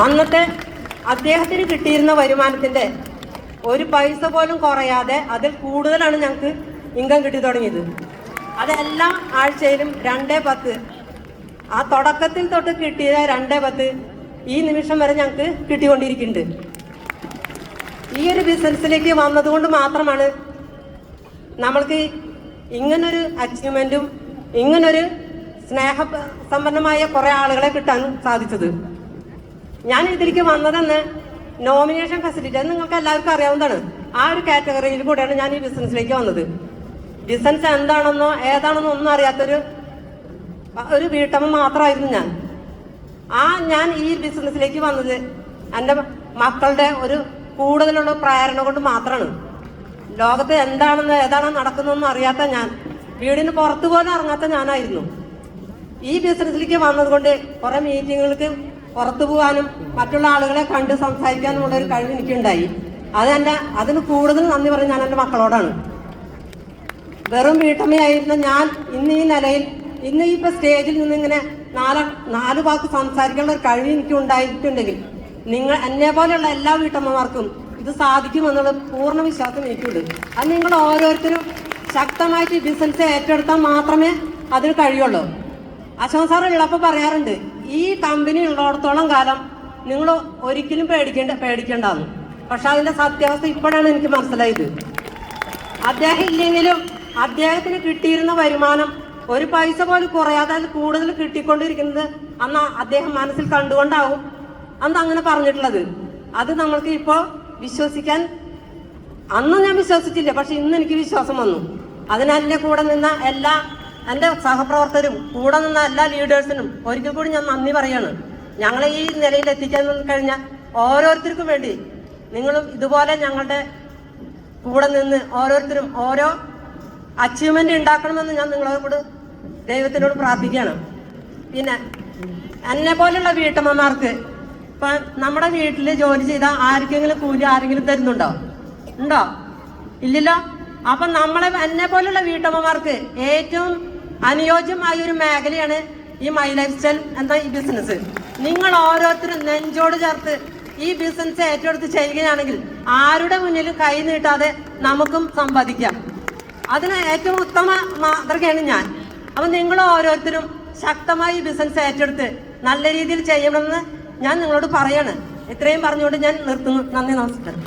അന്നത്തെ അദ്ദേഹത്തിന് കിട്ടിയിരുന്ന വരുമാനത്തിൻ്റെ ഒരു പൈസ പോലും കുറയാതെ അതിൽ കൂടുതലാണ് ഞങ്ങൾക്ക് ഇൻകം കിട്ടി തുടങ്ങിയത്. അതെല്ലാ ആഴ്ചയിലും 2/10, ആ തുടക്കത്തിൽ തൊട്ട് കിട്ടിയ 2/10 ഈ നിമിഷം വരെ ഞങ്ങൾക്ക് കിട്ടിക്കൊണ്ടിരിക്കുന്നുണ്ട്. ഈ ഒരു ബിസിനസ്സിലേക്ക് വന്നതുകൊണ്ട് മാത്രമാണ് നമ്മൾക്ക് ഇങ്ങനൊരു അച്ചീവ്മെൻറ്റും ഇങ്ങനൊരു സ്നേഹസമ്പന്നമായ കുറേ ആളുകളെ കിട്ടാൻ സാധിച്ചത്. ഞാൻ ഇതിലേക്ക് വന്നതെന്ന് നോമിനേഷൻ ഫെസിലിറ്റി, അത് നിങ്ങൾക്ക് എല്ലാവർക്കും അറിയാവുന്നതാണ്. ആ ഒരു കാറ്റഗറിയിൽ കൂടെയാണ് ഞാൻ ഈ ബിസിനസ്സിലേക്ക് വന്നത്. ബിസിനസ് എന്താണെന്നോ ഏതാണെന്നോ ഒന്നും അറിയാത്തൊരു വീട്ടമ്മ മാത്രമായിരുന്നു ഞാൻ. ഞാൻ ഈ ബിസിനസ്സിലേക്ക് വന്നത് എൻ്റെ മക്കളുടെ ഒരു കൂടുതലുള്ള പ്രേരണ കൊണ്ട് മാത്രമാണ്. ലോകത്ത് എന്താണെന്ന് ഏതാണെന്ന് നടക്കുന്നതെന്നും അറിയാത്ത ഞാൻ, വീടിന് പുറത്തു പോലും ഇറങ്ങാത്ത ഞാനായിരുന്നു. ഈ ബിസിനസ്സിലേക്ക് വന്നതുകൊണ്ട് കുറേ മീറ്റിങ്ങുകൾക്ക് പുറത്തു പോകാനും മറ്റുള്ള ആളുകളെ കണ്ട് സംസാരിക്കാനുമുള്ള ഒരു കഴിവ് എനിക്കുണ്ടായി. അതിന് കൂടുതൽ നന്ദി പറഞ്ഞ് ഞാൻ എൻ്റെ മക്കളോടാണ്. വെറും വീട്ടമ്മയായിരുന്ന ഞാൻ ഇന്ന് ഈ നിലയിൽ, ഇന്ന് ഇപ്പോൾ സ്റ്റേജിൽ നിന്ന് ഇങ്ങനെ നാല് വാക്ക് സംസാരിക്കാനുള്ള ഒരു കഴിവ് എനിക്ക് ഉണ്ടായിട്ടുണ്ടെങ്കിൽ എന്നെ പോലെയുള്ള എല്ലാ വീട്ടമ്മമാർക്കും ഇത് സാധിക്കുമെന്നുള്ള പൂർണ്ണ വിശ്വാസം എനിക്കുണ്ട്. അത് നിങ്ങൾ ഓരോരുത്തരും ശക്തമായിട്ട് ബിസിനസ് ഏറ്റെടുത്താൽ മാത്രമേ അതിന് കഴിയുള്ളൂ. അശോക് സാർ ഉള്ളപ്പോൾ പറയാറുണ്ട്, ഈ കമ്പനി ഉള്ളിടത്തോളം കാലം നിങ്ങൾ ഒരിക്കലും പേടിക്കേണ്ടെന്ന്. പക്ഷെ അതിൻ്റെ സത്യാവസ്ഥ ഇപ്പോഴാണ് എനിക്ക് മനസ്സിലായത്. അദ്ദേഹം ഇല്ലെങ്കിലും അദ്ദേഹത്തിന് കിട്ടിയിരുന്ന വരുമാനം ഒരു പൈസ പോലും കുറയാതെ അത് കൂടുതൽ കിട്ടിക്കൊണ്ടിരിക്കുന്നത് അന്ന് അദ്ദേഹം മനസ്സിൽ കണ്ടുകൊണ്ടാവും അന്ന് അങ്ങനെ പറഞ്ഞിട്ടുള്ളത്. അത് നമ്മൾക്ക് ഇപ്പോൾ വിശ്വസിക്കാൻ, അന്ന് ഞാൻ വിശ്വസിച്ചില്ല, പക്ഷെ ഇന്ന് എനിക്ക് വിശ്വാസം വന്നു. അതിനെൻ്റെ കൂടെ നിന്ന എൻ്റെ സഹപ്രവർത്തകരും കൂടെ നിന്ന എല്ലാ ലീഡേഴ്സിനും ഒരിക്കൽ കൂടി ഞാൻ നന്ദി പറയാണ്. ഞങ്ങളെ ഈ നിലയിൽ എത്തിക്കാൻ കഴിഞ്ഞ ഓരോരുത്തർക്കും വേണ്ടി നിങ്ങളും ഇതുപോലെ ഞങ്ങളുടെ കൂടെ നിന്ന് ഓരോരുത്തരും ഓരോ അച്ചീവ്മെന്റ് ഉണ്ടാക്കണമെന്ന് ഞാൻ നിങ്ങളോട് ദൈവത്തിനോട് പ്രാർത്ഥിക്കുകയാണ്. പിന്നെ എന്നെ പോലുള്ള വീട്ടമ്മമാർക്ക് ഇപ്പം നമ്മുടെ വീട്ടിൽ ജോലി ചെയ്താൽ ആർക്കെങ്കിലും കൂലി ആരെങ്കിലും തരുന്നുണ്ടോ? ഉണ്ടോ? ഇല്ലല്ലോ. അപ്പം എന്നെ പോലുള്ള വീട്ടമ്മമാർക്ക് ഏറ്റവും അനുയോജ്യമായ ഒരു മേഖലയാണ് ഈ മൈ ലൈഫ് സ്റ്റൈൽ എന്ന ഈ ബിസിനസ്. നിങ്ങൾ ഓരോരുത്തരും നെഞ്ചോട് ചേർത്ത് ഈ ബിസിനസ് ഏറ്റെടുത്ത് ചെയ്യുകയാണെങ്കിൽ ആരുടെ മുന്നിലും കൈ നീട്ടാതെ നമുക്കും സമ്പാദിക്കാം. അതിന് ഏറ്റവും ഉത്തമ മാതൃകയാണ് ഞാൻ. അപ്പം നിങ്ങൾ ഓരോരുത്തരും ശക്തമായി ഈ ബിസിനസ് ഏറ്റെടുത്ത് നല്ല രീതിയിൽ ചെയ്യണമെന്ന് ഞാൻ നിങ്ങളോട് പറയാണ്. ഇത്രയും പറഞ്ഞുകൊണ്ട് ഞാൻ നിർത്തുന്നു. നന്ദി, നമസ്കാരം.